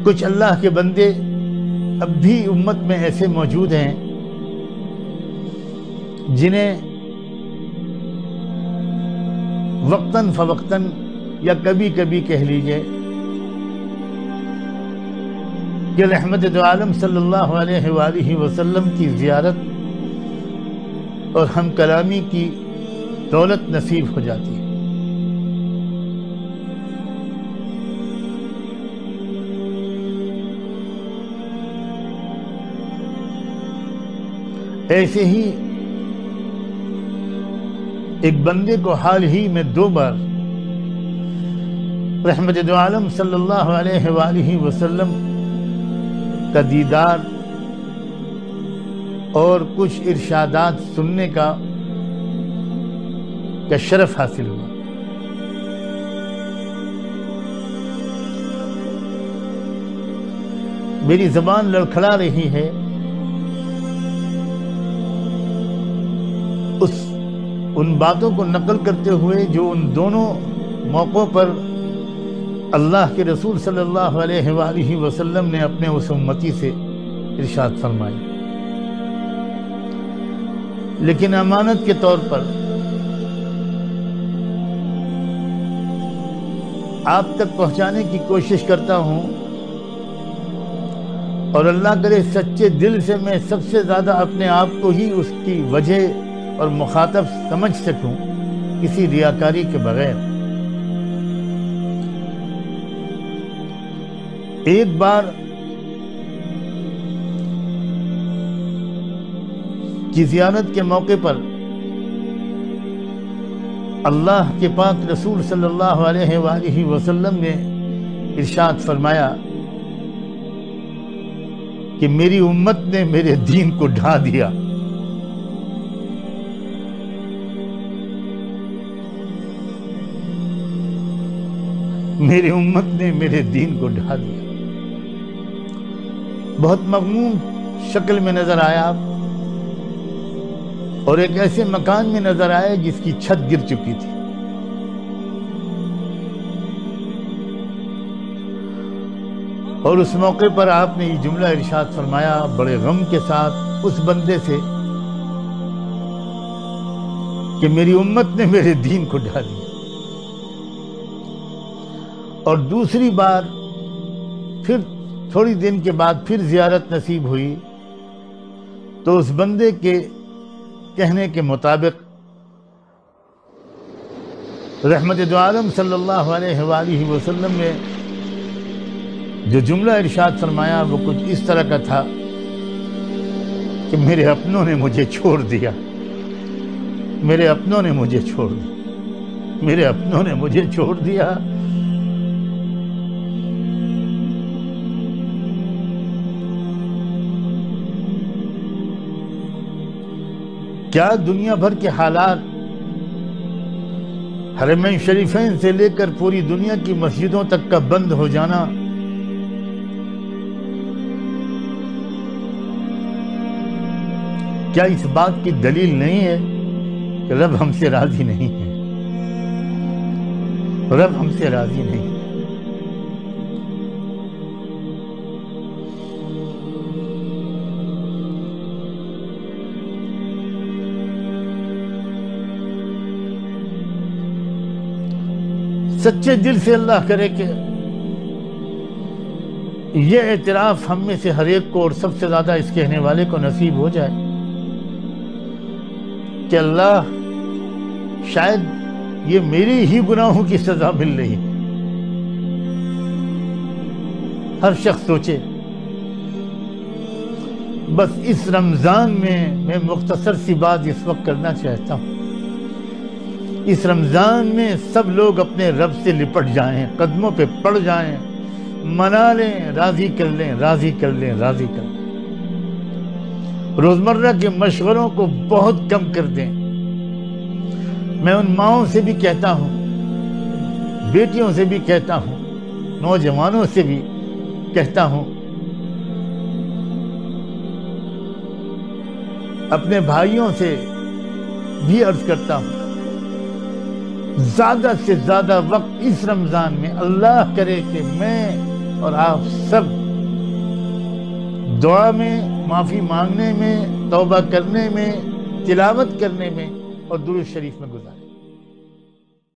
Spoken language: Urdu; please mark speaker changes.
Speaker 1: کچھ اللہ کے بندے اب بھی امت میں ایسے موجود ہیں جنہیں وقتاً فوقتاً یا کبھی کبھی کہہ لیجئے کہ رحمت دو عالم صلی اللہ علیہ وآلہ وسلم کی زیارت اور ہم کلامی کی دولت نصیب ہو جاتی ہے۔ ایسے ہی ایک بندے کو حال ہی میں 2 بار رحمت دو عالم صلی اللہ علیہ وآلہ وسلم کا دیدار اور کچھ ارشادات سننے کا شرف حاصل ہوا۔ میری زبان لڑکھڑا رہی ہے ان باتوں کو نقل کرتے ہوئے جو ان دونوں موقعوں پر اللہ کے رسول صلی اللہ علیہ وآلہ وسلم نے اپنے اس امتی سے ارشاد فرمائی، لیکن امانت کے طور پر آپ تک پہنچانے کی کوشش کرتا ہوں، اور اللہ کرے سچے دل سے میں سب سے زیادہ اپنے آپ کو ہی اس کی وجہ اور مخاطب سمجھ سکوں، کسی ریاکاری کے بغیر۔ ایک بار کی زیارت کے موقع پر اللہ کے پاک رسول صلی اللہ علیہ وآلہ وسلم نے ارشاد فرمایا کہ میری امت نے میرے دین کو ڈھا دیا۔ میری امت نے میرے دین کو ڈھا دیا۔ بہت مغموم شکل میں نظر آیا آپ، اور ایک ایسے مکان میں نظر آئے جس کی چھت گر چکی تھی۔ اور اس موقع پر آپ نے یہ جملہ ارشاد فرمایا بڑے غم کے ساتھ اس بندے سے کہ میری امت نے میرے دین کو ڈھا دیا۔ اور دوسری بار پھر تھوڑی دن کے بعد پھر زیارت نصیب ہوئی، تو اس بندے کے کہنے کے مطابق رحمت دو عالم صلی اللہ علیہ وآلہ وسلم نے جو جملہ ارشاد فرمایا وہ کچھ اس طرح کا تھا کہ میرے اپنوں نے مجھے چھوڑ دیا، میرے اپنوں نے مجھے چھوڑ دیا، میرے اپنوں نے مجھے چھوڑ دیا۔ کیا دنیا بھر کے حالات، حرمین شریفین سے لے کر پوری دنیا کی مسجدوں تک کا بند ہو جانا کیا اس بات کی دلیل نہیں ہے کہ رب ہم سے راضی نہیں ہے؟ رب ہم سے راضی نہیں ہے۔ سچے دل سے اللہ کرے کہ یہ اعتراف ہم میں سے ہر ایک کو اور سب سے زیادہ اس کہنے والے کو نصیب ہو جائے کہ اللہ شاید یہ میری ہی گناہوں کی سزا مل رہی۔ ہر شخص سوچے بس اس رمضان میں مختصر سی بات اس وقت کرنا چاہتا ہوں۔ اس رمضان میں سب لوگ اپنے رب سے لپٹ جائیں، قدموں پہ پڑ جائیں، منا لیں، راضی کر لیں، راضی کر لیں، راضی کر لیں۔ روزمرہ کے مشغلوں کو بہت کم کر دیں۔ میں ان ماؤں سے بھی کہتا ہوں، بیٹیوں سے بھی کہتا ہوں، نوجوانوں سے بھی کہتا ہوں، اپنے بھائیوں سے بھی عرض کرتا ہوں، زیادہ سے زیادہ وقت اس رمضان میں اللہ کرے کہ میں اور آپ سب دعا میں، معافی مانگنے میں، توبہ کرنے میں، تلاوت کرنے میں اور درود شریف میں گزاریں۔